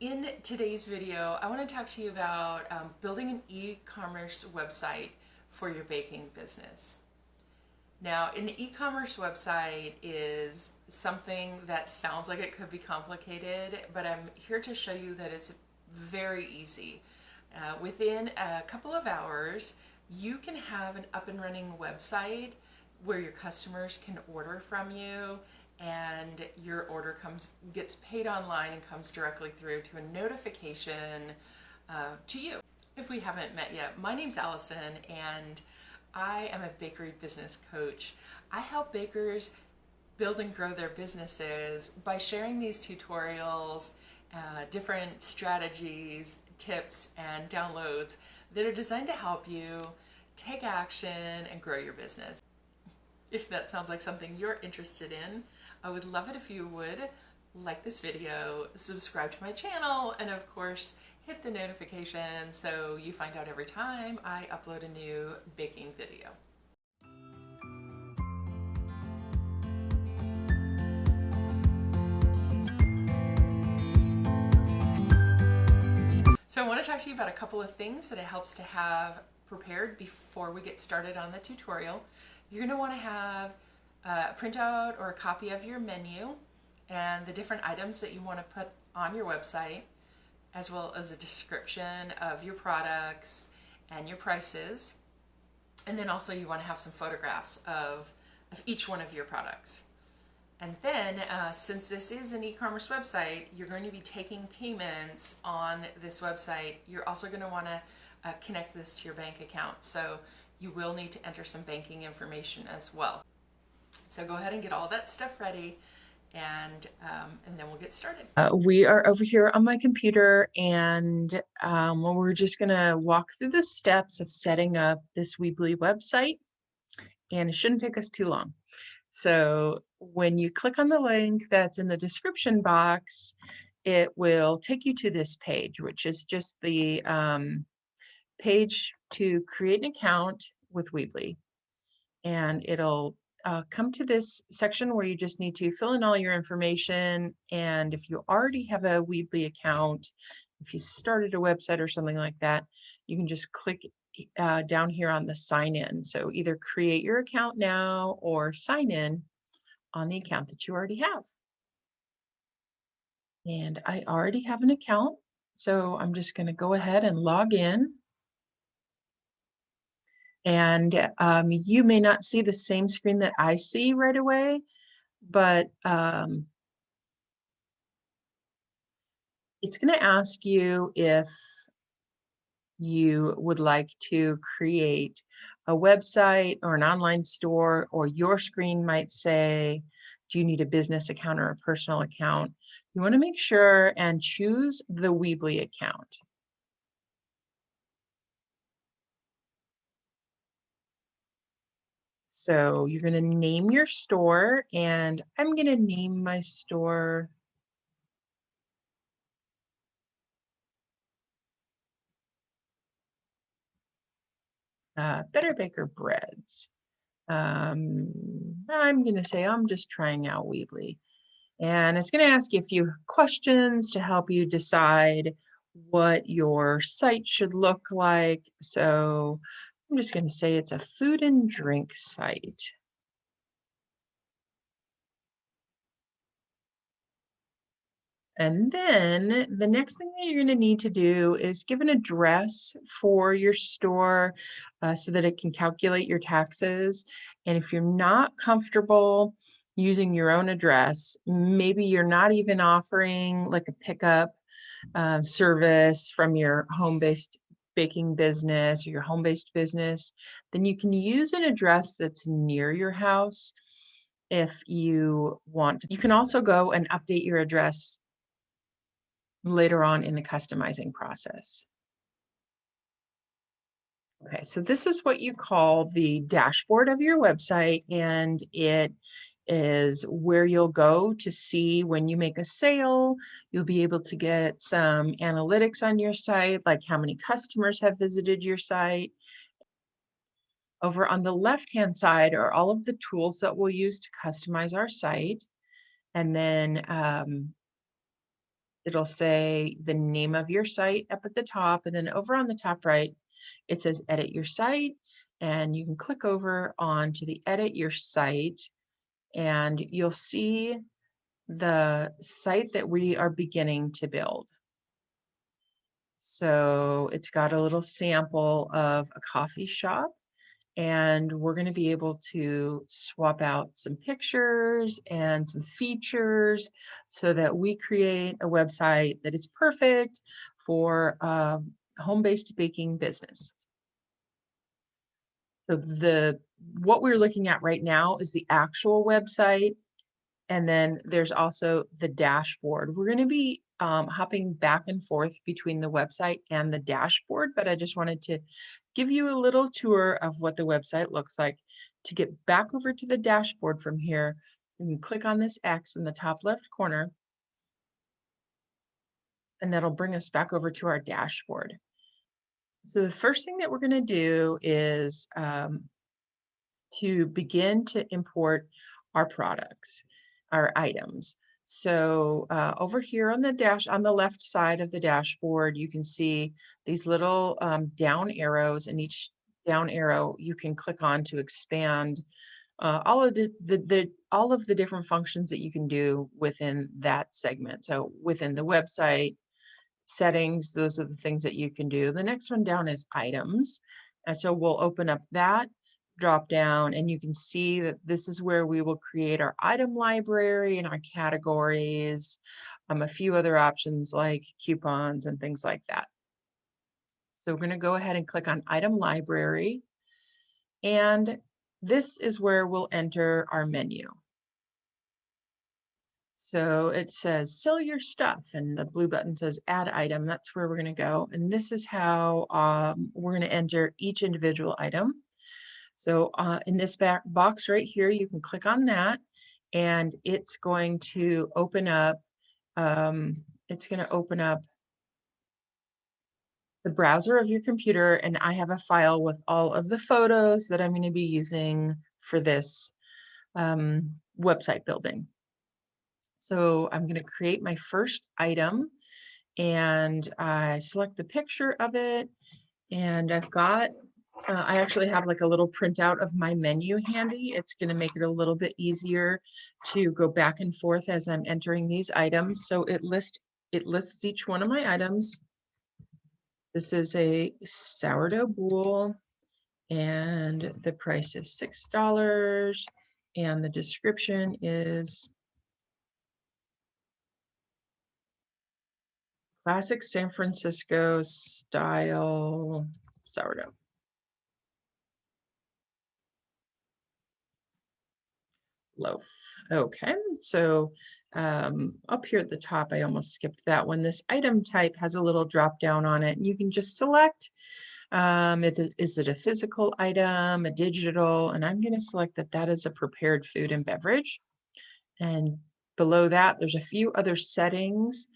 In today's video, I want to talk to you about building an e-commerce website for your baking business. Now, an e-commerce website is something that sounds like it could be complicated, but I'm here to show you that it's very easy. Within a couple of hours, you can have an up and running website where your customers can order from you and your order gets paid online and comes directly through to a notification to you. If we haven't met yet, my name's Allison and I am a bakery business coach. I help bakers build and grow their businesses by sharing these tutorials, different strategies, tips, and downloads that are designed to help you take action and grow your business. If that sounds like something you're interested in, I would love it if you would like this video, subscribe to my channel, and of course, hit the notification so you find out every time I upload a new baking video. So I want to talk to you about a couple of things that it helps to have prepared before we get started on the tutorial. You're going to want to have a printout or a copy of your menu and the different items that you want to put on your website, as well as a description of your products and your prices. And then also you want to have some photographs of each one of your products. And then, since this is an e-commerce website, you're going to be taking payments on this website. You're also going to want to connect this to your bank account. So you will need to enter some banking information as well. So go ahead and get all that stuff ready, and then we'll get started. We are over here on my computer, and we're just going to walk through the steps of setting up this Weebly website, and it shouldn't take us too long. So when you click on the link that's in the description box, it will take you to this page, which is just the page to create an account with Weebly. And it'll come to this section where you just need to fill in all your information. And if you already have a Weebly account, if you started a website or something like that, you can just click down here on the sign in. So either create your account now or sign in on the account that you already have. And I already have an account, so I'm just going to go ahead and log in. And you may not see the same screen that I see right away, but it's going to ask you if you would like to create a website or an online store, or your screen might say, do you need a business account or a personal account? You want to make sure and choose the Weebly account. So you're going to name your store, and I'm going to name my store Better Baker Breads. I'm going to say I'm just trying out Weebly. And it's going to ask you a few questions to help you decide what your site should look like. So I'm just going to say it's a food and drink site. And then the next thing that you're going to need to do is give an address for your store so that it can calculate your taxes. And if you're not comfortable using your own address, maybe you're not even offering like a pickup service from your home-based baking business or your home-based business, then you can use an address that's near your house if you want. You can also go and update your address later on in the customizing process. Okay, so this is what you call the dashboard of your website, and it is where you'll go to see when you make a sale. You'll be able to get some analytics on your site, like how many customers have visited your site. Over on the left-hand side are all of the tools that we'll use to customize our site. And then it'll say the name of your site up at the top, and then over on the top right, it says edit your site, and you can click over onto the edit your site, and you'll see the site that we are beginning to build. So it's got a little sample of a coffee shop, and we're going to be able to swap out some pictures and some features so that we create a website that is perfect for a home-based baking business. So what we're looking at right now is the actual website, and then there's also the dashboard. We're going to be hopping back and forth between the website and the dashboard, but I just wanted to give you a little tour of what the website looks like. To get back over to the dashboard from here, you can click on this X in the top left corner, and that'll bring us back over to our dashboard. So the first thing that we're going to do is to begin to import our products, our items. So over here on the left side of the dashboard, you can see these little down arrows, and each down arrow you can click on to expand all of all of the different functions that you can do within that segment. So within the website settings, those are the things that you can do. The next one down is items. And so we'll open up that drop down, and you can see that this is where we will create our item library and our categories, a few other options like coupons and things like that. So we're going to go ahead and click on item library, and this is where we'll enter our menu. So it says sell your stuff, and the blue button says add item. That's where we're going to go. And this is how we're going to enter each individual item. So in this back box right here, you can click on that, and it's going to open up, the browser of your computer, and I have a file with all of the photos that I'm going to be using for this website building. So I'm going to create my first item, and I select the picture of it, and I actually have like a little printout of my menu handy. It's going to make it a little bit easier to go back and forth as I'm entering these items. So it lists each one of my items. This is a sourdough bowl, and the price is $6, and the description is classic San Francisco style sourdough loaf. Okay, so up here at the top, I almost skipped that one. This item type has a little drop down on it, and you can just select, is it a physical item, a digital, and I'm going to select that is a prepared food and beverage. And below that, there's a few other settings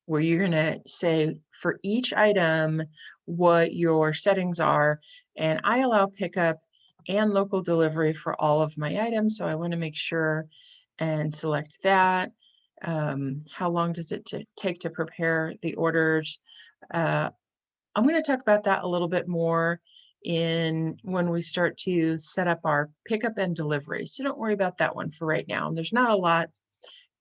where you're going to say for each item what your settings are. And I allow pickup and local delivery for all of my items. So I want to make sure and select that. How long does it take to prepare the orders? I'm going to talk about that a little bit more when we start to set up our pickup and delivery. So don't worry about that one for right now. And there's not a lot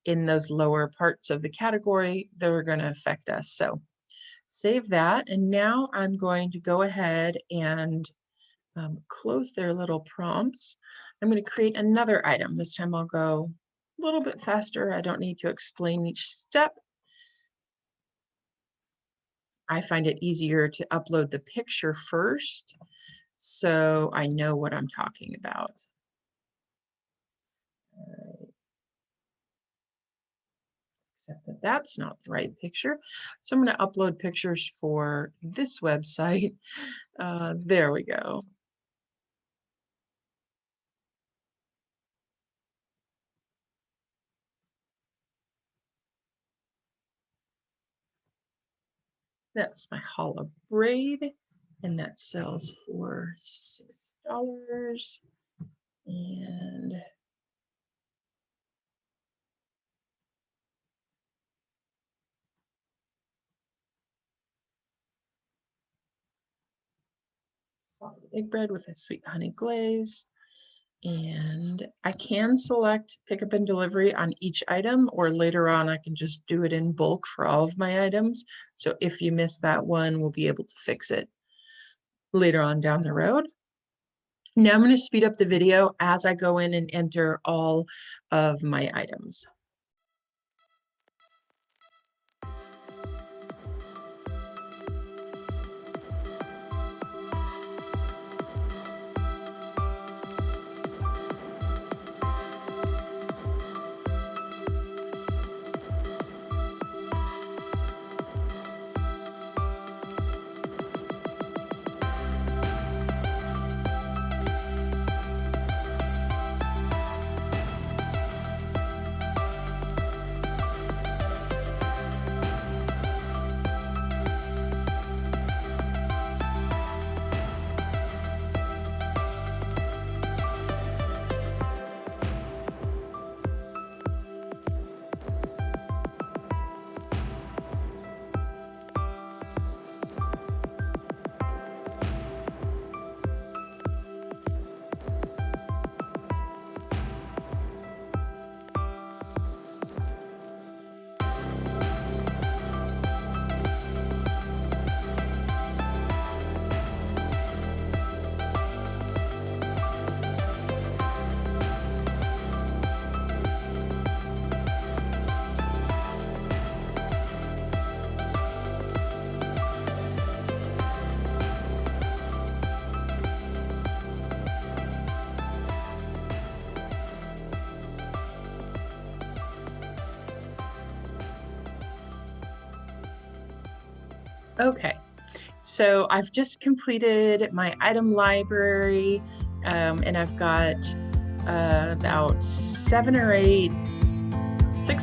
in those lower parts of the category that are going to affect us. So save that. And now I'm going to go ahead and close their little prompts. I'm going to create another item. This time I'll go a little bit faster. I don't need to explain each step. I find it easier to upload the picture first, so I know what I'm talking about. Except that that's not the right picture. So I'm going to upload pictures for this website. There we go. That's my hollow braid, and that sells for $6. And egg bread with a sweet honey glaze. And I can select pickup and delivery on each item, or later on I can just do it in bulk for all of my items. So if you miss that one, we'll be able to fix it later on down the road. Now I'm going to speed up the video as I go in and enter all of my items. Okay, so I've just completed my item library, and I've got about 6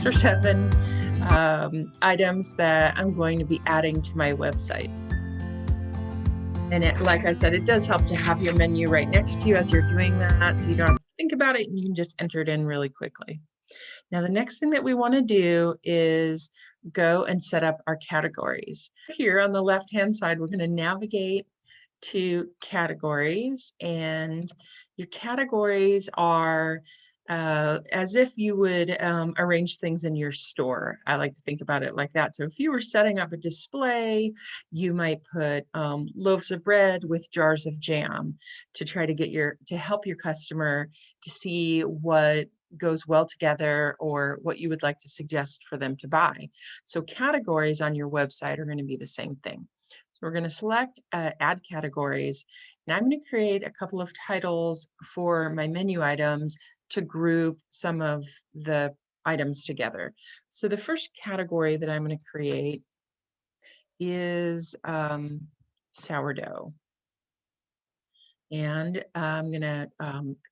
or 7 items that I'm going to be adding to my website. And like I said, it does help to have your menu right next to you as you're doing that, so you don't have to think about it and you can just enter it in really quickly. Now, the next thing that we want to do is go and set up our categories. Here on the left-hand side, we're going to navigate to categories, and your categories are as if you would arrange things in your store. I like to think about it like that. So if you were setting up a display, you might put loaves of bread with jars of jam to try to help your customer to see what goes well together or what you would like to suggest for them to buy. So categories on your website are going to be the same thing. So we're going to select add categories. Now I'm going to create a couple of titles for my menu items to group some of the items together. So the first category that I'm going to create is sourdough. And I'm going to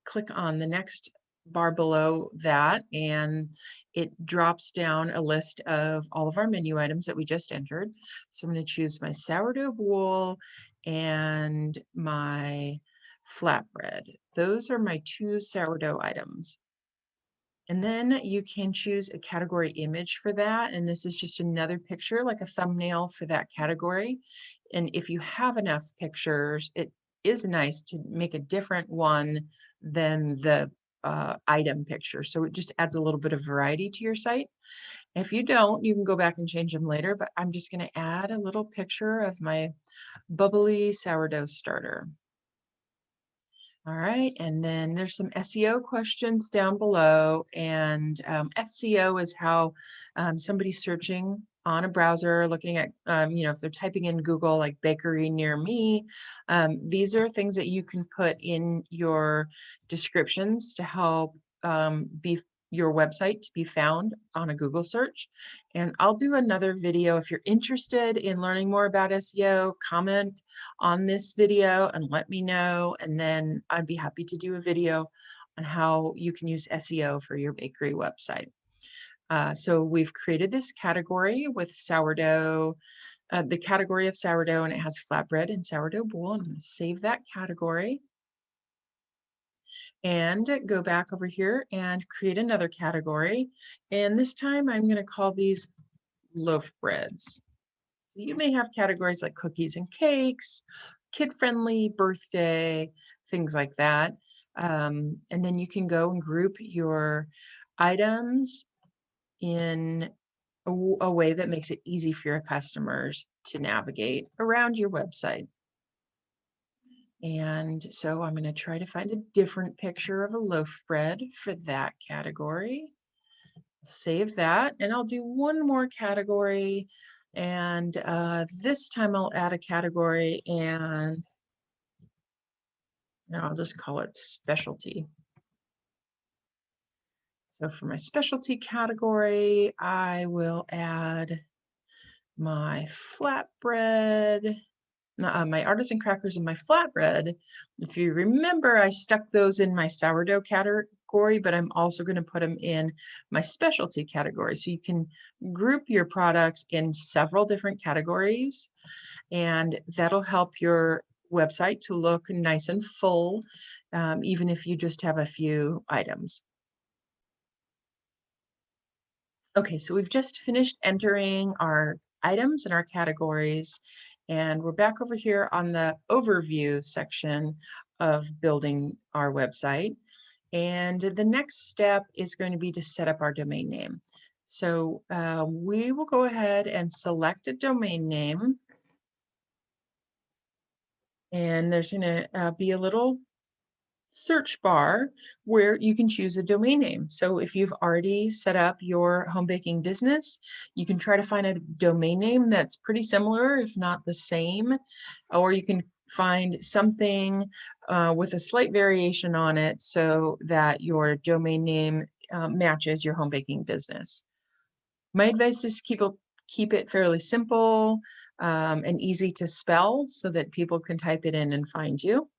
click on the next bar below that, and it drops down a list of all of our menu items that we just entered. So I'm going to choose my sourdough bowl and my flatbread. Those are my 2 sourdough items. And then you can choose a category image for that. And this is just another picture, like a thumbnail for that category. And if you have enough pictures, it is nice to make a different one than the item picture. So it just adds a little bit of variety to your site. If you don't, you can go back and change them later, but I'm just going to add a little picture of my bubbly sourdough starter. All right, and then there's some SEO questions down below, and SEO is how somebody's searching on a browser, looking at, if they're typing in Google, like bakery near me, these are things that you can put in your descriptions to help be your website to be found on a Google search. And I'll do another video. If you're interested in learning more about SEO, comment on this video and let me know, and then I'd be happy to do a video on how you can use SEO for your bakery website. So we've created this category with sourdough, the category of sourdough, and it has flatbread and sourdough bowl. I'm going to save that category and go back over here and create another category. And this time I'm going to call these loaf breads. So you may have categories like cookies and cakes, kid-friendly, birthday, things like that. And then you can go and group your items in a way that makes it easy for your customers to navigate around your website. And so I'm going to try to find a different picture of a loaf bread for that category. Save that, and I'll do one more category. And this time I'll add a category, and I'll just call it specialty. So for my specialty category, I will add my flatbread, my artisan crackers and my flatbread. If you remember, I stuck those in my sourdough category, but I'm also going to put them in my specialty category. So you can group your products in several different categories, and that'll help your website to look nice and full, even if you just have a few items. Okay, so we've just finished entering our items and our categories, and we're back over here on the overview section of building our website. And the next step is going to be to set up our domain name. So we will go ahead and select a domain name. And there's going to be a little search bar where you can choose a domain name. So if you've already set up your home baking business, you can try to find a domain name that's pretty similar, if not the same, or you can find something with a slight variation on it so that your domain name matches your home baking business. My advice is keep it fairly simple and easy to spell so that people can type it in and find you.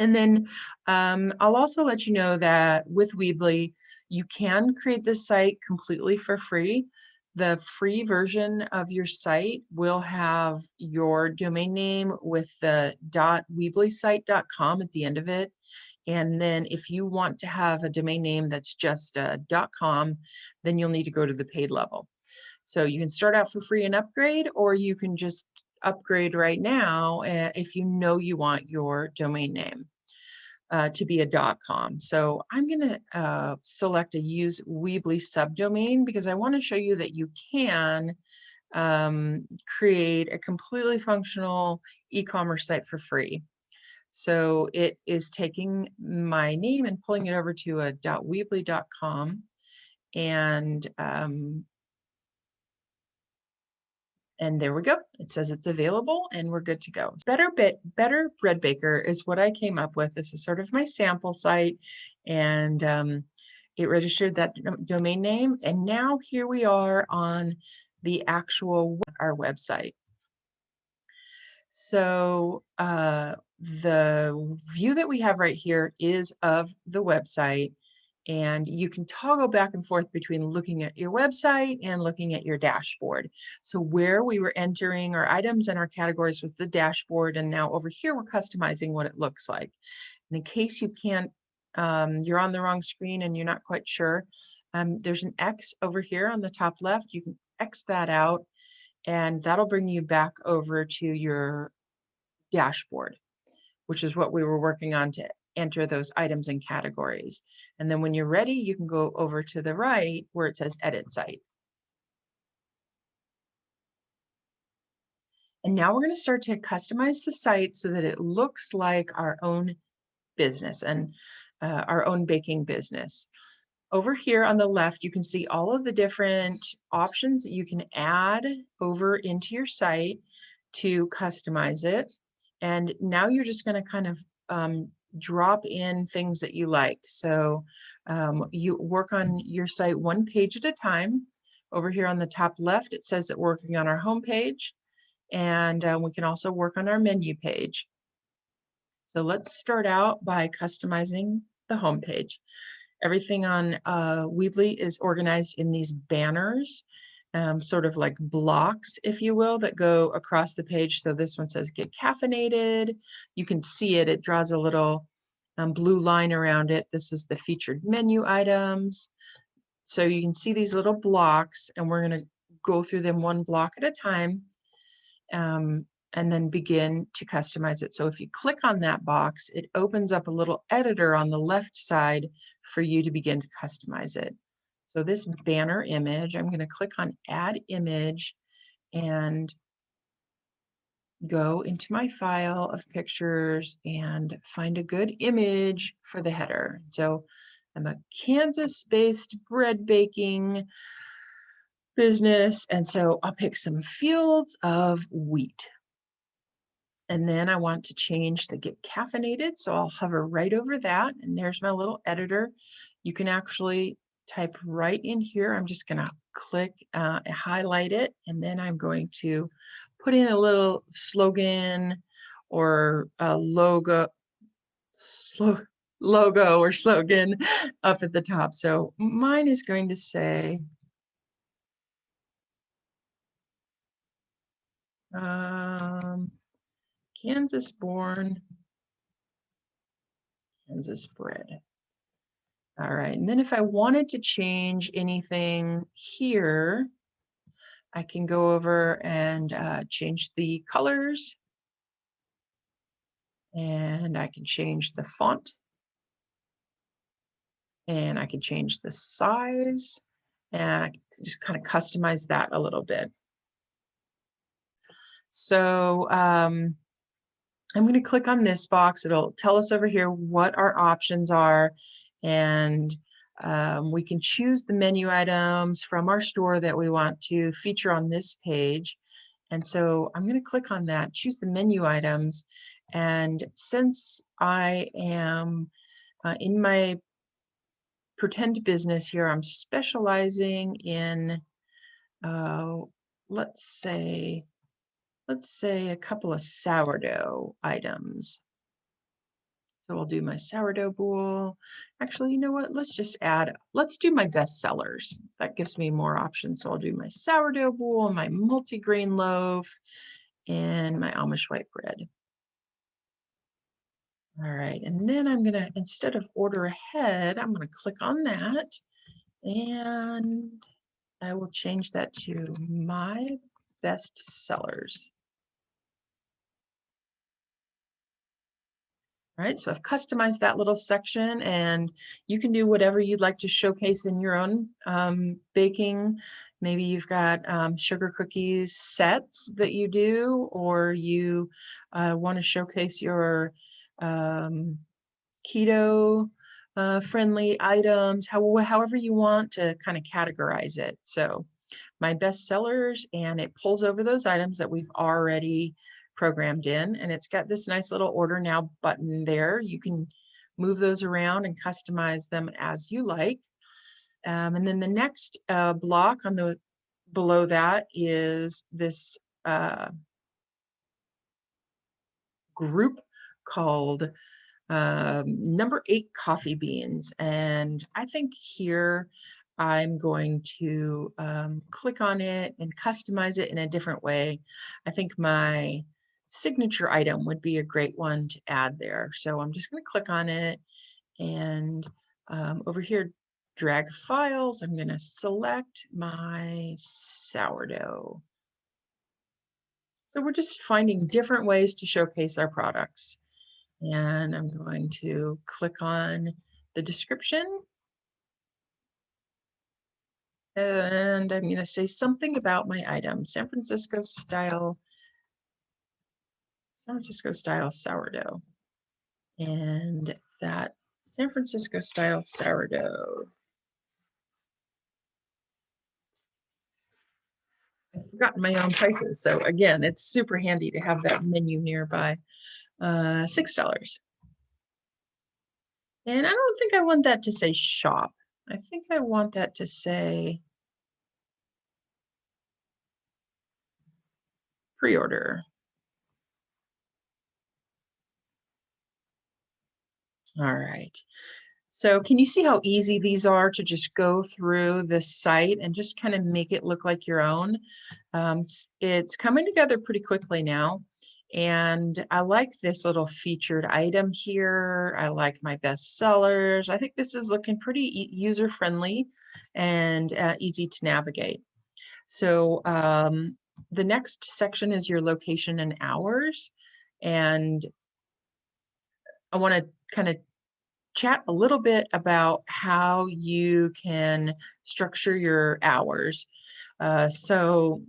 And then I'll also let you know that with Weebly, you can create this site completely for free. The free version of your site will have your domain name with the .weeblysite.com at the end of it. And then if you want to have a domain name that's just .com, then you'll need to go to the paid level. So you can start out for free and upgrade, or you can just upgrade right now if you know you want your domain name to be a .com. So I'm going to select a use Weebly subdomain because I want to show you that you can create a completely functional e-commerce site for free. So it is taking my name and pulling it over to a .weebly.com, and there we go. It says it's available and we're good to go. Better Bread Baker is what I came up with. This is sort of my sample site, and it registered that domain name. And now here we are on the actual our website. So the view that we have right here is of the website. And you can toggle back and forth between looking at your website and looking at your dashboard. So where we were entering our items and our categories with the dashboard, and now over here, we're customizing what it looks like. And in case you can't, you're on the wrong screen and you're not quite sure, there's an X over here on the top left. You can X that out, and that'll bring you back over to your dashboard, which is what we were working on to enter those items and categories. And then when you're ready, you can go over to the right where it says Edit Site. And now we're going to start to customize the site so that it looks like our own business and our own baking business. Over here on the left, you can see all of the different options that you can add over into your site to customize it. And now you're just going to kind of drop in things that you like. So you work on your site one page at a time. Over here on the top left, it says that we're working on our home page, and we can also work on our menu page. So let's start out by customizing the home page. Everything on Weebly is organized in these banners, sort of like blocks, if you will, that go across the page. So this one says get caffeinated. You can see it. It draws a little blue line around it. This is the featured menu items. So you can see these little blocks, and we're going to go through them one block at a time. and then begin to customize it. So if you click on that box, it opens up a little editor on the left side for you to begin to customize it. So this banner image, I'm going to click on Add Image and go into my file of pictures and find a good image for the header. So I'm a Kansas-based bread baking business, and so I'll pick some fields of wheat. And then I want to change the get caffeinated, so I'll hover right over that, and there's my little editor. You can actually type right in here. I'm just going to click, highlight it, and then I'm going to put in a little slogan or a logo or slogan up at the top. So mine is going to say, Kansas born, Kansas bred. All right, and then if I wanted to change anything here, I can go over and change the colors, and I can change the font, and I can change the size, and I can just kind of customize that a little bit. So I'm going to click on this box. It'll tell us over here what our options are, and we can choose the menu items from our store that we want to feature on this page. And so I'm going to click on that, choose the menu items. And since I am in my pretend business here, I'm specializing in, let's say a couple of sourdough items. So I'll do my sourdough bowl. Actually, you know what? Let's do my best sellers. That gives me more options. So I'll do my sourdough bowl, my multigrain loaf, and my Amish white bread. All right, and then I'm gonna, instead of order ahead, I'm gonna click on that, and I will change that to my best sellers. All right, so I've customized that little section, and you can do whatever you'd like to showcase in your own baking. Maybe you've got sugar cookies sets that you do, or you want to showcase your keto friendly items, however you want to kind of categorize it. So my best sellers, and it pulls over those items that we've already programmed in, and it's got this nice little order now button there. You can move those around and customize them as you like. And then the next block on the below that is this group called number 8 coffee beans. And I think here I'm going to click on it and customize it in a different way. I think my signature item would be a great one to add there. So I'm just going to click on it, and over here, drag files. I'm going to select my sourdough. So we're just finding different ways to showcase our products. And I'm going to click on the description, and I'm going to say something about my item, San Francisco style sourdough. And that San Francisco style sourdough. I've forgotten my own prices. So again, it's super handy to have that menu nearby. $6. And I don't think I want that to say shop. I think I want that to say pre-order. All right. So can you see how easy these are to just go through this site and just kind of make it look like your own? It's coming together pretty quickly now. And I like this little featured item here. I like my best sellers. I think this is looking pretty user friendly and easy to navigate. So the next section is your location and hours. And I want to kind of chat a little bit about how you can structure your hours. So,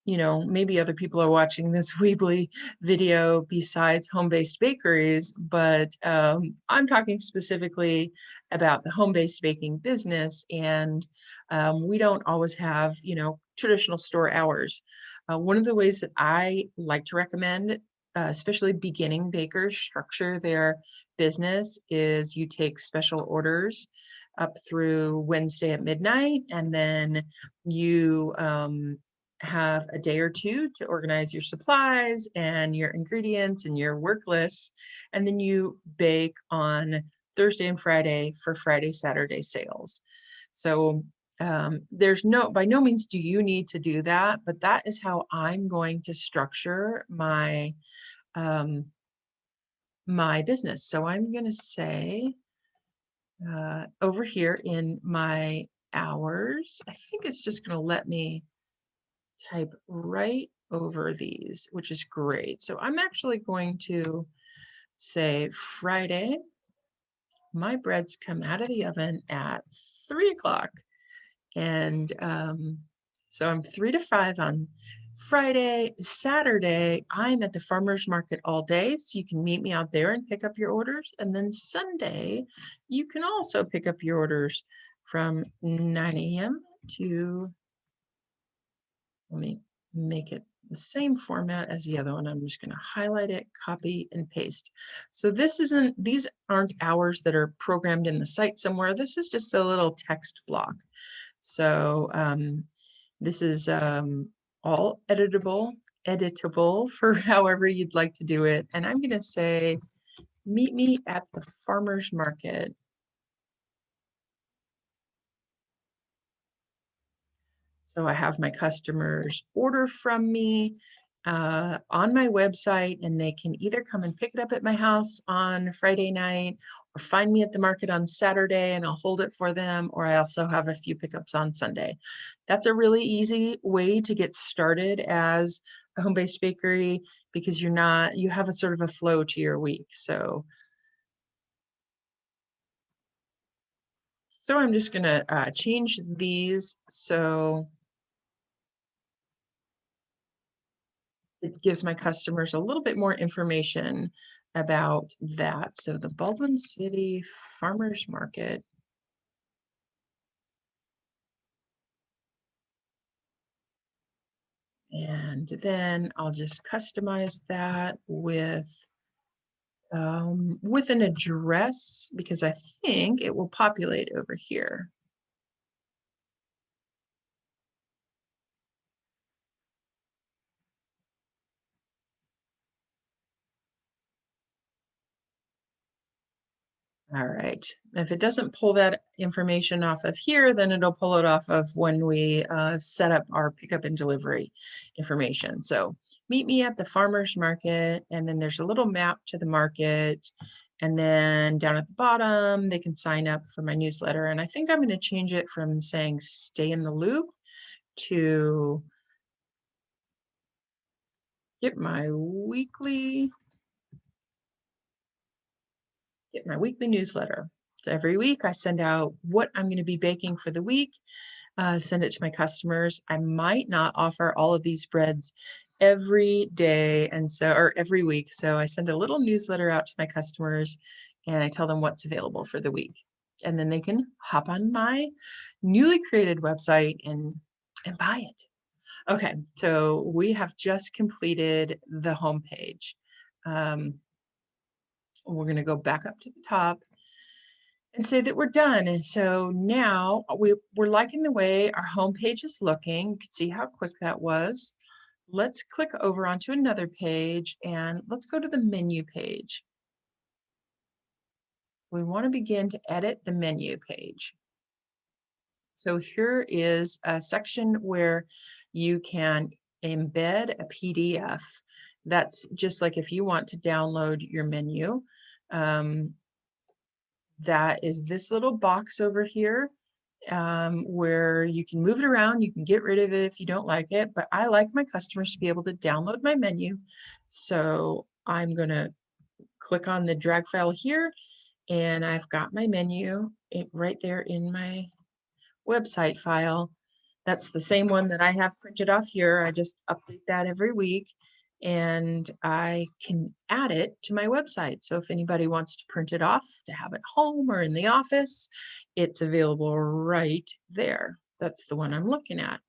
maybe other people are watching this Weebly video besides home-based bakeries, but I'm talking specifically about the home-based baking business, and we don't always have, traditional store hours. One of the ways that I like to recommend, especially beginning bakers, structure their business is you take special orders up through Wednesday at midnight, and then you have a day or two to organize your supplies and your ingredients and your work lists. And then you bake on Thursday and Friday for Friday, Saturday sales. So by no means do you need to do that, but that is how I'm going to structure um, my business. So I'm going to say over here in my hours, I think it's just going to let me type right over these, which is great. So I'm actually going to say Friday, my breads come out of the oven at 3 o'clock. And so I'm 3 to 5 on Friday. Saturday, I'm at the farmer's market all day. So you can meet me out there and pick up your orders. And then Sunday, you can also pick up your orders from 9 a.m. to, let me make it the same format as the other one. I'm just going to highlight it, copy and paste. So these aren't hours that are programmed in the site somewhere. This is just a little text block. So this is all editable for however you'd like to do it. And I'm going to say, meet me at the farmer's market. So I have my customers order from me on my website, and they can either come and pick it up at my house on Friday night or find me at the market on Saturday and I'll hold it for them. Or I also have a few pickups on Sunday. That's a really easy way to get started as a home-based bakery because you have a sort of a flow to your week. So I'm just going to change these. So it gives my customers a little bit more information about that. So the Baldwin City Farmers Market. And then I'll just customize that with an address because I think it will populate over here. All right. If it doesn't pull that information off of here, then it'll pull it off of when we set up our pickup and delivery information. So meet me at the farmer's market, and then there's a little map to the market. And then down at the bottom, they can sign up for my newsletter. And I think I'm going to change it from saying stay in the loop to get my weekly newsletter. So every week I send out what I'm going to be baking for the week, send it to my customers. I might not offer all of these breads every day or every week. So I send a little newsletter out to my customers and I tell them what's available for the week. And then they can hop on my newly created website and buy it. Okay, so we have just completed the homepage. We're going to go back up to the top and say that we're done. And so now we're liking the way our homepage is looking. You can see how quick that was. Let's click over onto another page and let's go to the menu page. We want to begin to edit the menu page. So here is a section where you can embed a PDF. That's just like if you want to download your menu. That is this little box over here. where you can move it around. You can get rid of it if you don't like it, but I like my customers to be able to download my menu. So I'm going to click on the drag file here, and I've got my menu right there in my website file. That's the same one that I have printed off here. I just update that every week, and I can add it to my website. So if anybody wants to print it off to have it home or in the office, it's available right there. That's the one I'm looking at.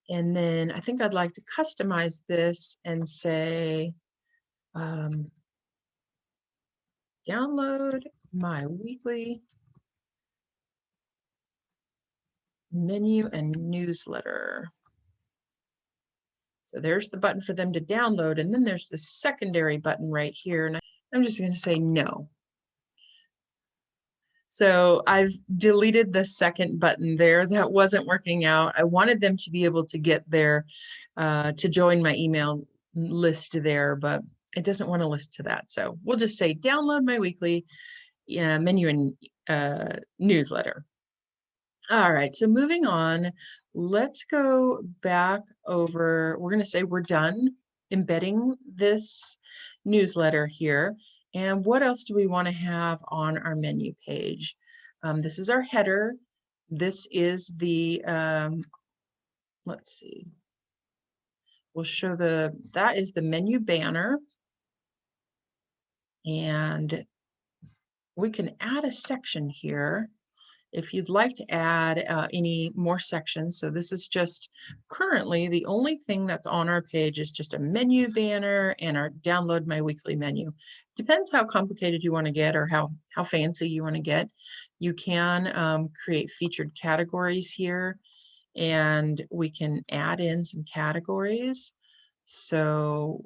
And then I think I'd like to customize this and say, download my weekly menu and newsletter. So there's the button for them to download, and then there's the secondary button right here, and I'm just going to say no. So I've deleted the second button there. That wasn't working out. I wanted them to be able to get there to join my email list there, but it doesn't want to list to that. So we'll just say download my weekly menu and newsletter. All right, so moving on, let's go back over. We're going to say we're done embedding this newsletter here. And what else do we want to have on our menu page? This is our header. This is the, let's see, we'll show that is the menu banner. And we can add a section here if you'd like to add any more sections. So this is just currently the only thing that's on our page is just a menu banner and our download my weekly menu. Depends how complicated you want to get or how fancy you want to get. You can create featured categories here, and we can add in some categories. So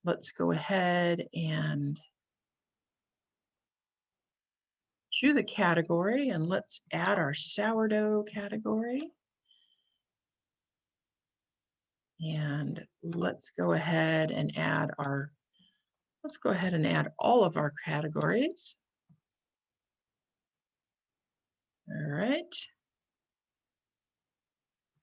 let's go ahead and choose a category, and let's add our sourdough category. And let's go ahead and add all of our categories. All right.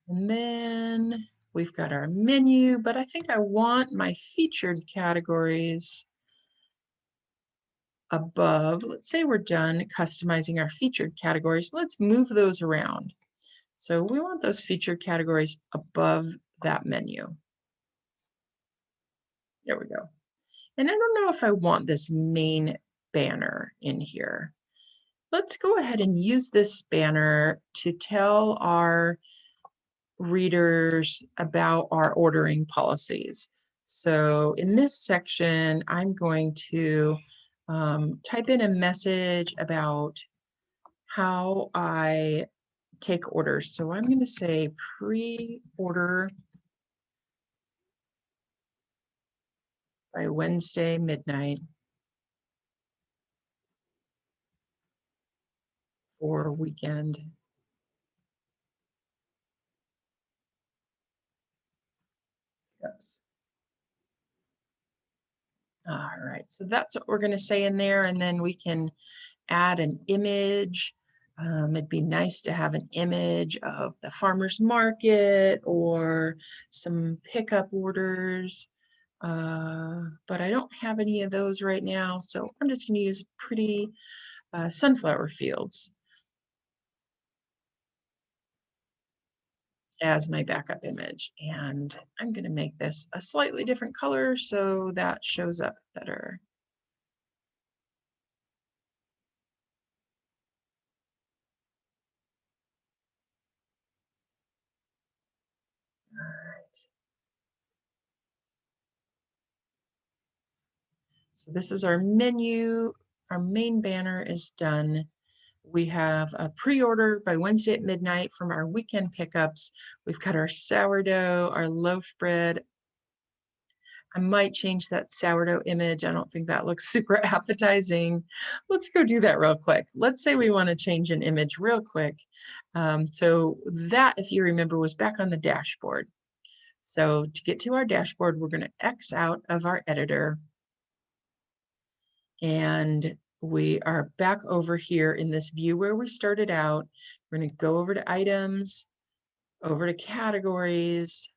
And then we've got our menu, but I think I want my featured categories above. Let's say we're done customizing our featured categories. Let's move those around. So we want those featured categories above that menu. There we go. And I don't know if I want this main banner in here. Let's go ahead and use this banner to tell our readers about our ordering policies. So in this section, I'm going to type in a message about how I take orders. So I'm going to say pre-order by Wednesday midnight for weekend. Oops. All right, so that's what we're going to say in there, and then we can add an image. It'd be nice to have an image of the farmer's market or some pickup orders, but I don't have any of those right now, so I'm just going to use pretty sunflower fields as my backup image. And I'm going to make this a slightly different color so that shows up better. All right. So this is our menu. Our main banner is done. We have a pre-order by Wednesday at midnight from our weekend pickups. We've got our sourdough, our loaf bread. I might change that sourdough image. I don't think that looks super appetizing. Let's go do that real quick. Let's say we want to change an image real quick. So that, if you remember, was back on the dashboard. So to get to our dashboard, we're going to X out of our editor. And we are back over here in this view where we started out. We're going to go over to items, over to categories.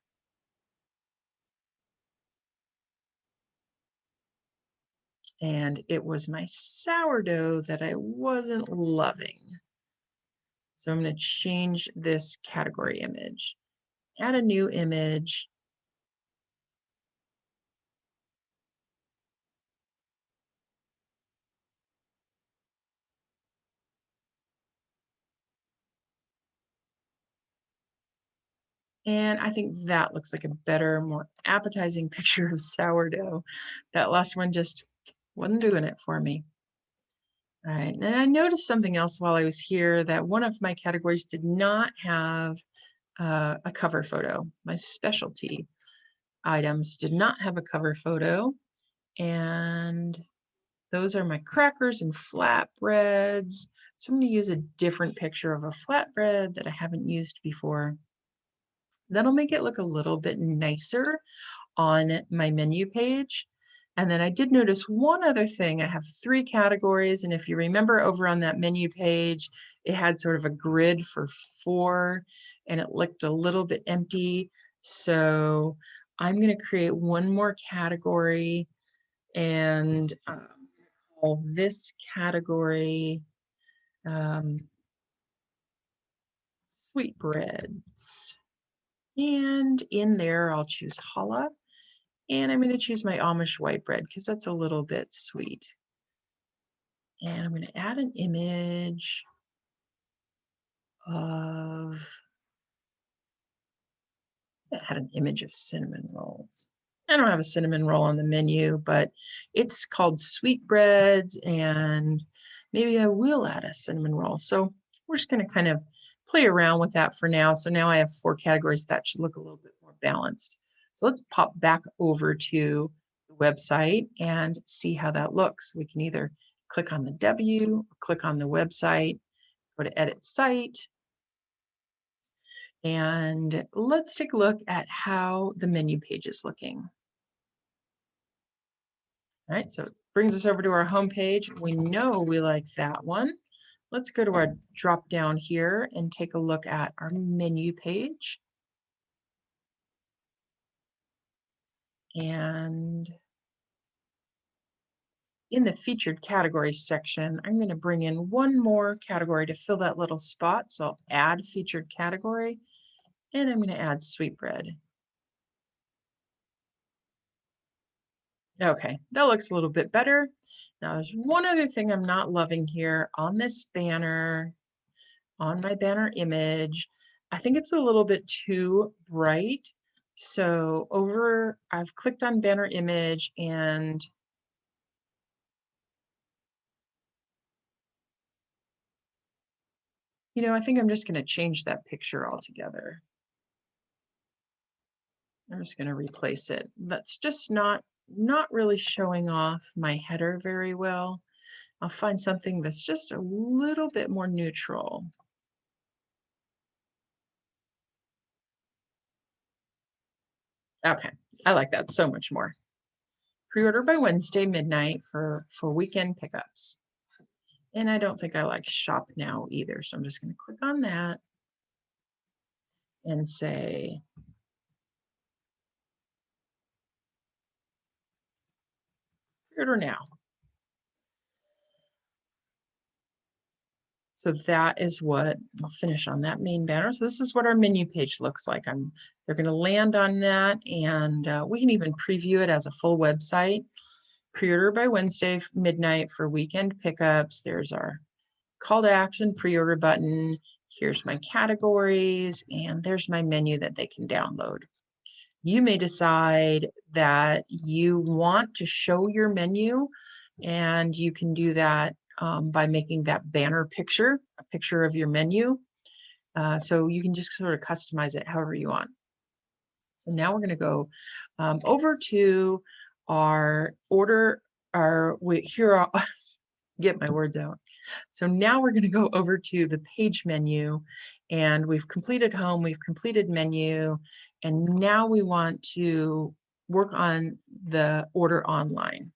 And it was my sourdough that I wasn't loving. So I'm going to change this category image, add a new image. And I think that looks like a better, more appetizing picture of sourdough. That last one just wasn't doing it for me. All right, and I noticed something else while I was here, that one of my categories did not have a cover photo. My specialty items did not have a cover photo. And those are my crackers and flatbreads. So I'm going to use a different picture of a flatbread that I haven't used before. That'll make it look a little bit nicer on my menu page. And then I did notice one other thing. I have 3 categories, and if you remember over on that menu page, it had sort of a grid for 4, and it looked a little bit empty. So I'm going to create one more category, and call this category sweetbreads. And in there, I'll choose challah. And I'm going to choose my Amish white bread because that's a little bit sweet. And I'm going to add an image of, add an image of cinnamon rolls. I don't have a cinnamon roll on the menu, but it's called sweetbreads, and maybe I will add a cinnamon roll. So we're just going to kind of play around with that for now. So now I have 4 categories that should look a little bit more balanced. So let's pop back over to the website and see how that looks. We can either click on the W, click on the website, go to edit site, and let's take a look at how the menu page is looking. All right, so it brings us over to our home page. We know we like that one. Let's go to our drop down here and take a look at our menu page. And in the featured categories section, I'm going to bring in one more category to fill that little spot. So I'll add featured category, and I'm going to add sweetbread. Okay, that looks a little bit better. Now there's one other thing I'm not loving here on this banner, on my banner image. I think it's a little bit too bright. So I've clicked on banner image, and I think I'm just going to change that picture altogether. I'm just going to replace it. That's just not really showing off my header very well. I'll find something that's just a little bit more neutral. Okay, I like that so much more. Pre-order by Wednesday midnight for weekend pickups. And I don't think I like shop now either. So I'm just going to click on that and say pre-order now. So that is what I'll finish on that main banner. So this is what our menu page looks like. They're going to land on that, and we can even preview it as a full website. Pre-order by Wednesday midnight for weekend pickups. There's our call to action pre-order button. Here's my categories, and there's my menu that they can download. You may decide that you want to show your menu, and you can do that by making that banner picture, a picture of your menu. So you can just sort of customize it however you want. So now we're going to go over to our order, get my words out. So now we're going to go over to the page menu, and we've completed home, we've completed menu, and now we want to work on the order online.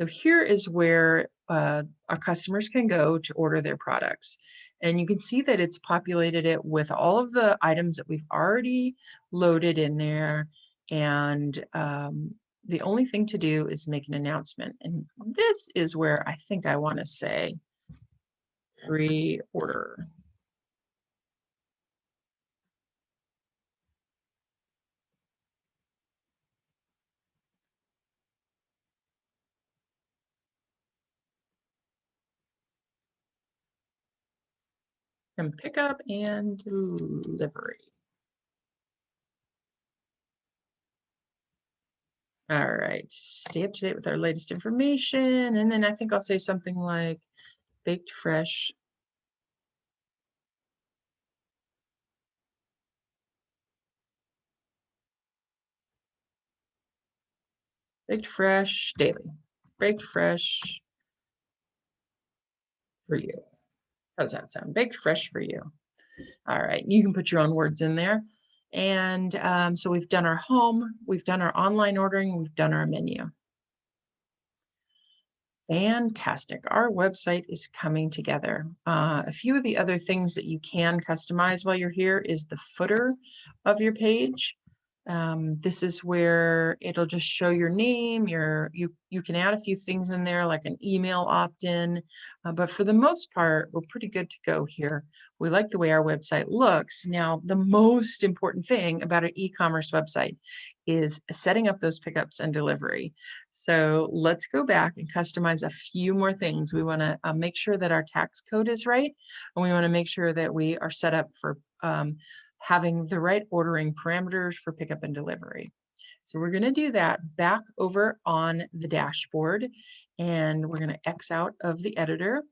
So here is where our customers can go to order their products. And you can see that it's populated it with all of the items that we've already loaded in there. And the only thing to do is make an announcement. And this is where I think I want to say free order. And pickup and delivery. All right, stay up to date with our latest information. And then I think I'll say something like baked fresh. Baked fresh daily. Baked fresh for you. How does that sound? Baked fresh for you. All right, you can put your own words in there. And so we've done our home, we've done our online ordering, we've done our menu. Fantastic. Our website is coming together. A few of the other things that you can customize while you're here is the footer of your page. This is where it'll just show your name, you can add a few things in there like an email opt-in, but for the most part, we're pretty good to go here. We like the way our website looks. Now, the most important thing about an e-commerce website is setting up those pickups and delivery. So let's go back and customize a few more things. We want to make sure that our tax code is right, and we want to make sure that we are set up for having the right ordering parameters for pickup and delivery. So we're going to do that back over on the dashboard, and we're going to X out of the editor,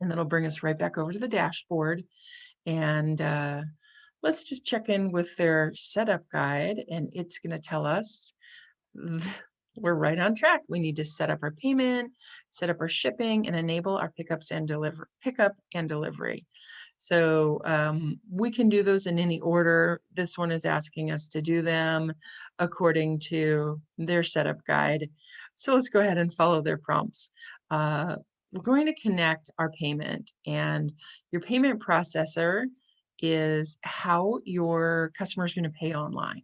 and that'll bring us right back over to the dashboard. And let's just check in with their setup guide, and it's going to tell us we're right on track. We need to set up our payment, set up our shipping, and enable our pickup and delivery. So we can do those in any order. This one is asking us to do them according to their setup guide. So let's go ahead and follow their prompts. We're going to connect our payment, and your payment processor is how your customer is going to pay online.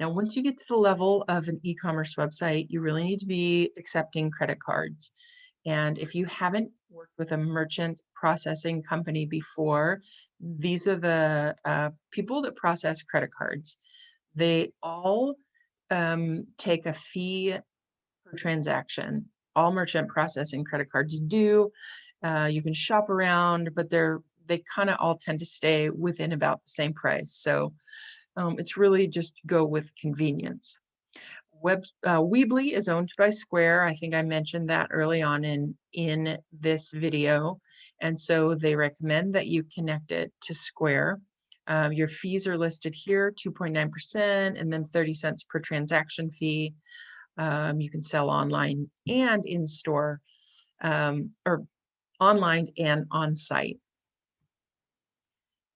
Now, once you get to the level of an e-commerce website, you really need to be accepting credit cards. And if you haven't worked with a merchant processing company before, these are the people that process credit cards. They all take a fee per transaction. All merchant processing credit cards do. You can shop around, but they kind of all tend to stay within about the same price. So it's really just go with convenience. Weebly is owned by Square. I think I mentioned that early on in this video. And so they recommend that you connect it to Square. Your fees are listed here, 2.9%, and then 30 cents per transaction fee. You can sell online and in store, or online and on site.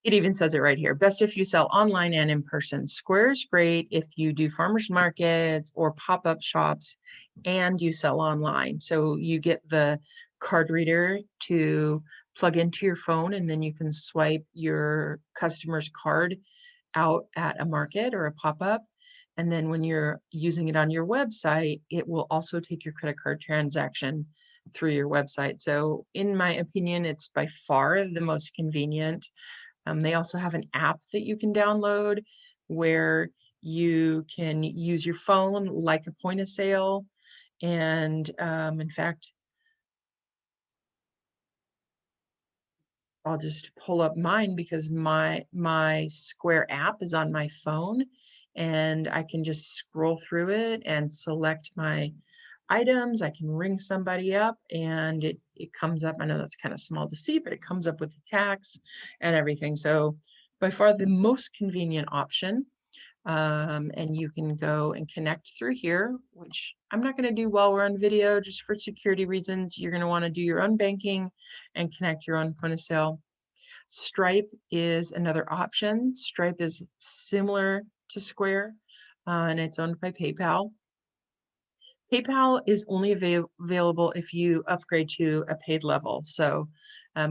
It even says it right here. Best if you sell online and in person. Square is great if you do farmers markets or pop-up shops and you sell online. So you get the card reader to plug into your phone, and then you can swipe your customer's card out at a market or a pop-up. And then when you're using it on your website, it will also take your credit card transaction through your website. So in my opinion, it's by far the most convenient. They also have an app that you can download where you can use your phone like a point of sale. And in fact, I'll just pull up mine because my Square app is on my phone, and I can just scroll through it and select my items. I can ring somebody up, and it comes up. I know that's kind of small to see, but it comes up with the tax and everything. So by far the most convenient option. And you can go and connect through here, which I'm not going to do while we're on video, just for security reasons. You're going to want to do your own banking and connect your own point of sale. Stripe is another option. Stripe is similar to Square, and it's owned by PayPal. PayPal is only available if you upgrade to a paid level. So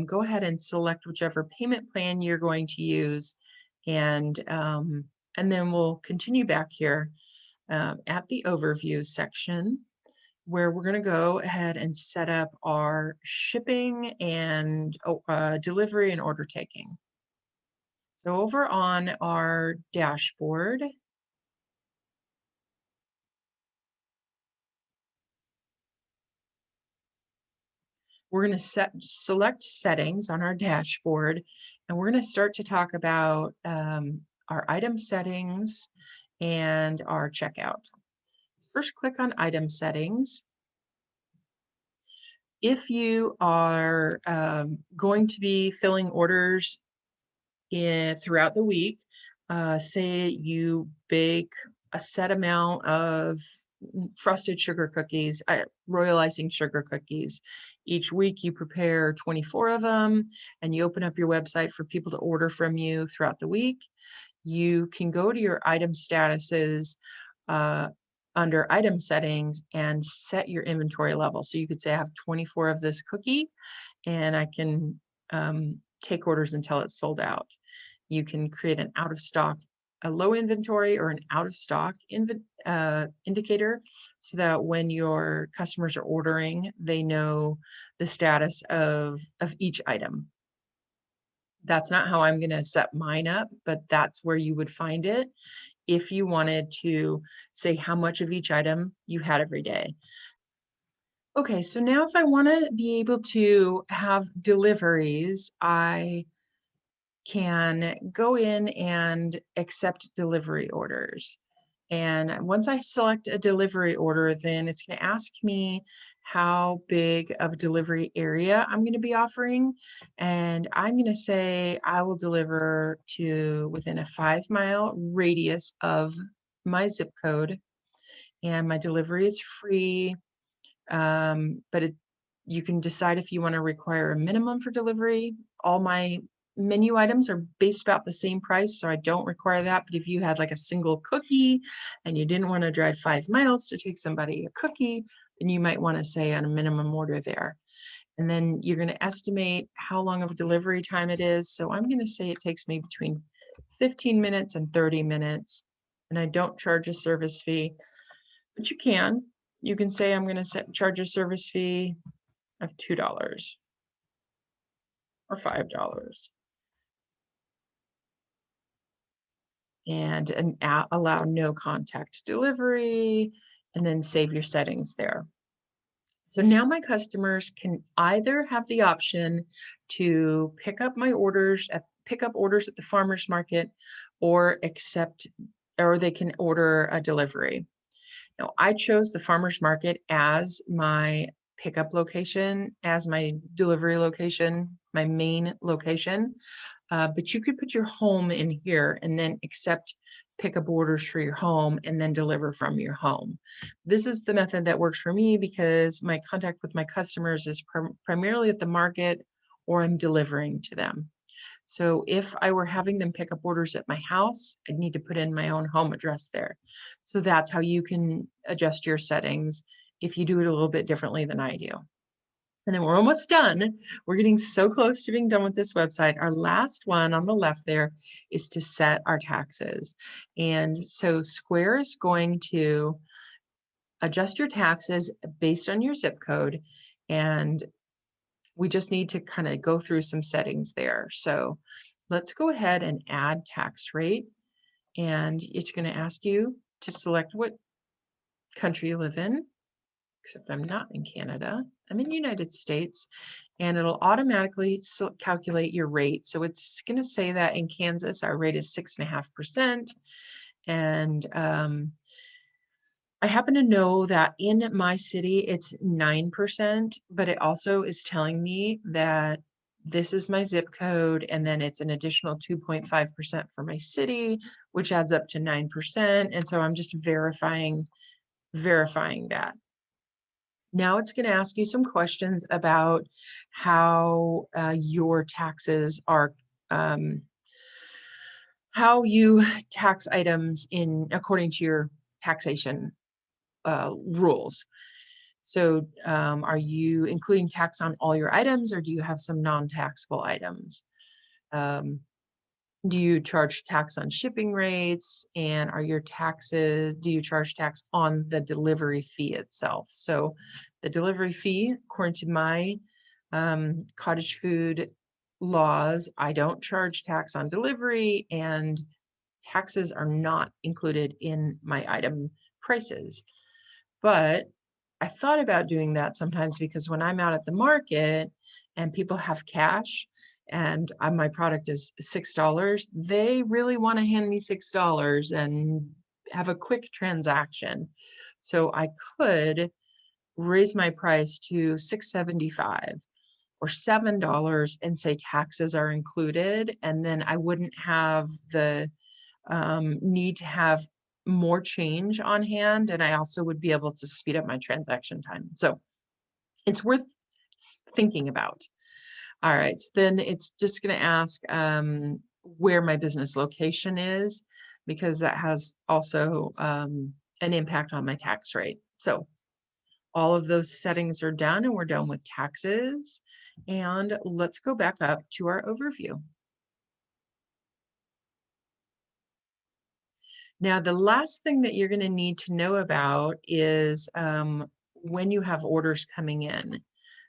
go ahead and select whichever payment plan you're going to use, and then we'll continue back here at the overview section, where we're going to go ahead and set up our shipping and delivery and order taking. So over on our dashboard, we're going to select settings on our dashboard, and we're going to start to talk about our item settings and our checkout. First, click on item settings. If you are going to be filling orders throughout the week, say you bake a set amount of frosted sugar cookies, royal icing sugar cookies. Each week you prepare 24 of them and you open up your website for people to order from you throughout the week. You can go to your item statuses under item settings and set your inventory level. So you could say I have 24 of this cookie and I can take orders until it's sold out. You can create an out of stock, a low inventory, or an out of stock indicator, so that when your customers are ordering, they know the status of each item. That's not how I'm going to set mine up, but that's where you would find it if you wanted to say how much of each item you had every day. Okay, so now if I want to be able to have deliveries, I can go in and accept delivery orders. And once I select a delivery order, then it's going to ask me how big of a delivery area I'm going to be offering. And I'm going to say I will deliver to within a 5-mile radius of my zip code. And my delivery is free. But you can decide if you want to require a minimum for delivery. All my menu items are based about the same price, so I don't require that. But if you had like a single cookie and you didn't want to drive 5 miles to take somebody a cookie, then you might want to say on a minimum order there. And then you're going to estimate how long of a delivery time it is. So I'm going to say it takes me between 15 minutes and 30 minutes. And I don't charge a service fee, but you can. You can say I'm going to charge a service fee of $2 or $5 and allow no contact delivery, and then save your settings there. So now my customers can either have the option to pick up orders at the farmer's market, or they can order a delivery. Now, I chose the farmer's market as my pickup location, as my delivery location, my main location. But you could put your home in here and then accept pickup orders for your home and then deliver from your home. This is the method that works for me because my contact with my customers is primarily at the market, or I'm delivering to them. So if I were having them pick up orders at my house, I'd need to put in my own home address there. So that's how you can adjust your settings if you do it a little bit differently than I do. And then we're almost done. We're getting so close to being done with this website. Our last one on the left there is to set our taxes. And so Square is going to adjust your taxes based on your zip code. And we just need to kind of go through some settings there. So let's go ahead and add tax rate. And it's going to ask you to select what country you live in, except I'm not in Canada. I'm in the United States, and it'll automatically calculate your rate. So it's going to say that in Kansas, our rate is 6.5%. And I happen to know that in my city, it's 9%, but it also is telling me that this is my zip code, and then it's an additional 2.5% for my city, which adds up to 9%. And so I'm just verifying that. Now it's going to ask you some questions about how your taxes are, how you tax items according to your taxation rules. So, are you including tax on all your items, or do you have some non-taxable items? Um, do you charge tax on shipping rates, and do you charge tax on the delivery fee itself? So the delivery fee, according to my cottage food laws, I don't charge tax on delivery, and taxes are not included in my item prices. But I thought about doing that sometimes because when I'm out at the market and people have cash and my product is $6, they really want to hand me $6 and have a quick transaction. So I could raise my price to $6.75 or $7 and say taxes are included, and then I wouldn't have the need to have more change on hand, and I also would be able to speed up my transaction time. So it's worth thinking about. All right, so then it's just going to ask where my business location is, because that has also an impact on my tax rate. So all of those settings are done, and we're done with taxes. And let's go back up to our overview. Now, the last thing that you're going to need to know about is when you have orders coming in.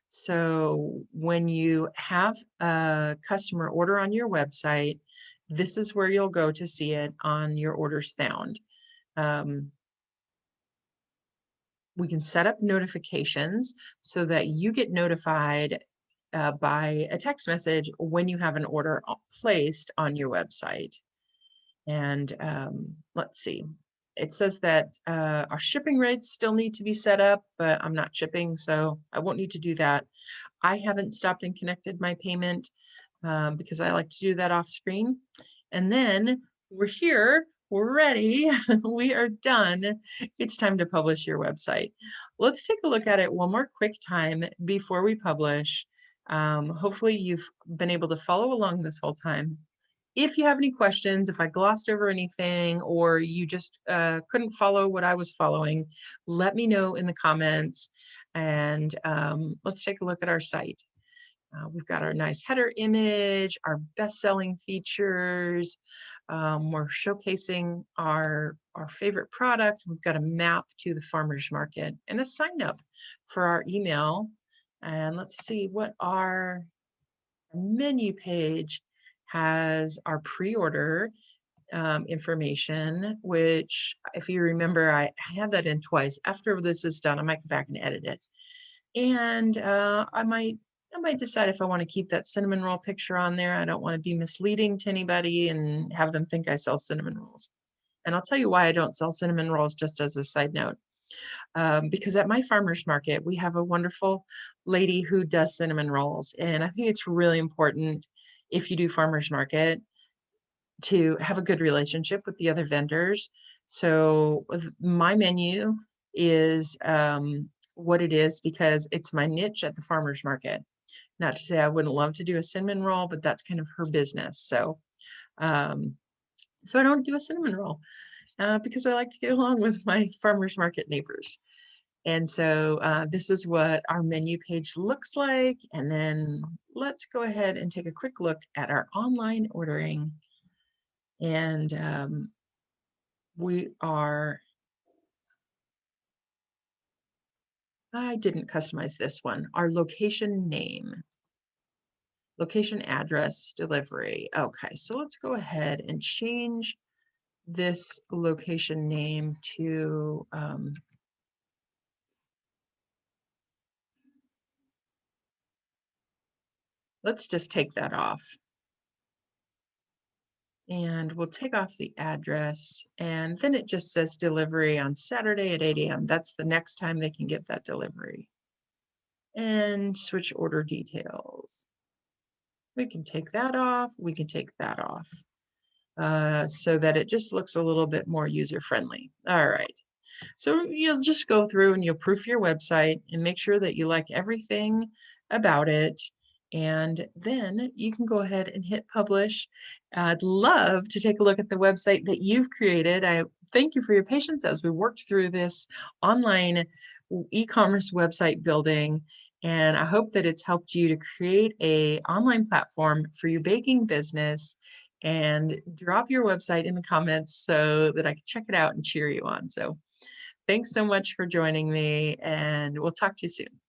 So when you have a customer order on your website, this is where you'll go to see it on your orders found. Um, we can set up notifications so that you get notified by a text message when you have an order placed on your website. And let's see, it says that our shipping rates still need to be set up, but I'm not shipping, so I won't need to do that. I haven't stopped and connected my payment because I like to do that off screen. And then we're here, we're ready, we are done. It's time to publish your website. Let's take a look at it one more quick time before we publish. Hopefully you've been able to follow along this whole time. If you have any questions, if I glossed over anything, or you just couldn't follow what I was following, let me know in the comments. And let's take a look at our site. We've got our nice header image, our best-selling features. We're showcasing our favorite product. We've got a map to the farmer's market and a sign up for our email. And let's see what our menu page has. Our pre-order information, which if you remember, I had that in twice. After this is done, I might go back and edit it. And I might decide if I want to keep that cinnamon roll picture on there. I don't want to be misleading to anybody and have them think I sell cinnamon rolls. And I'll tell you why I don't sell cinnamon rolls, just as a side note. Because at my farmer's market, we have a wonderful lady who does cinnamon rolls. And I think it's really important, if you do farmer's market, to have a good relationship with the other vendors. So my menu is what it is because it's my niche at the farmer's market. Not to say I wouldn't love to do a cinnamon roll, but that's kind of her business. So I don't do a cinnamon roll because I like to get along with my farmer's market neighbors. And so this is what our menu page looks like. And then let's go ahead and take a quick look at our online ordering. And I didn't customize this one. Our location name, location address, delivery. Okay, so let's go ahead and change this location name to let's just take that off. And we'll take off the address, and then it just says delivery on Saturday at 8 a.m. That's the next time they can get that delivery. And switch order details. We can take that off. We can take that off so that it just looks a little bit more user-friendly. All right. So you'll just go through and you'll proof your website and make sure that you like everything about it. And then you can go ahead and hit publish. I'd love to take a look at the website that you've created. I thank you for your patience as we worked through this online e-commerce website building. And I hope that it's helped you to create a online platform for your baking business, and drop your website in the comments so that I can check it out and cheer you on. So thanks so much for joining me, and we'll talk to you soon.